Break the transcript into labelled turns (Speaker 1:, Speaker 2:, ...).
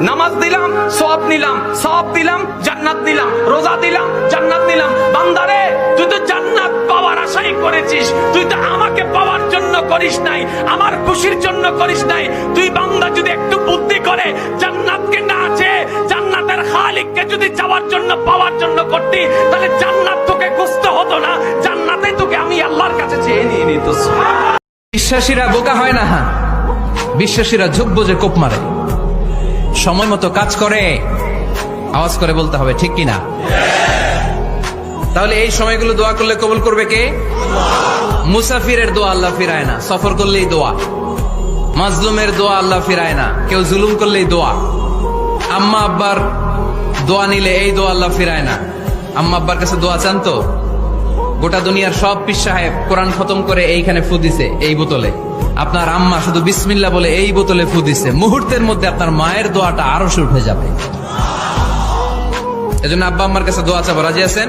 Speaker 1: নামাজ দিলাম সওয়াব নিলাম, সওয়াব দিলাম জান্নাত দিলাম, রোজা দিলাম জান্নাত দিলাম। বান্দারে তুই তো জান্নাত পাওয়ার আশাই করেছিস, তুই তো আমাকে পাওয়ার জন্য করিস নাই, আমার খুশির জন্য করিস নাই। তুই বান্দা যদি একটু বুদ্ধি করে জান্নাতকে না চেয়ে জান্নাতের খালিককে যদি চাওয়ার জন্য পাওয়ার জন্য করতি, তাহলে জান্নাত তোকে খুঁজতে হতো না, জান্নাতে তোকে আমি আল্লাহর কাছে চেয়ে নিয়ে নিত।
Speaker 2: বিশ্বাসীরা বোকা হয় না, বিশ্বাসীরা ঝোপ বোঝে কোপ মারে, সময় মতো কাজ করে। আওয়াজ করে বলতে হবে ঠিক কিনা? তাহলে এই সময়গুলো দোয়া করলে কবুল করবে কে? মুসাফিরের দোয়া আল্লাহ ফিরায় না, সফর করলেই দোয়া। মাজলুমের দোয়া আল্লাহ ফিরায় না, কেউ জুলুম করলেই দোয়া। আম্মা আব্বার দোয়া নিলে এই দোয়া আল্লাহ ফিরায় না। আম্মা আব্বার কাছে দোয়া চান তো? গোটা দুনিয়ার সব পীর সাহেব কোরআন খতম করে এইখানে ফু দিছে এই বোতলে, আপনার আম্মা শুধু বিসমিল্লাহ বলে এই বোতলে ফু দিছে, মুহূর্তের মধ্যে আপনার মায়ের দোয়াটা আরো উঠে যাবে। এজন্য আব্বা আম্মার কাছে দোয়া চাবো, রাজি আছেন?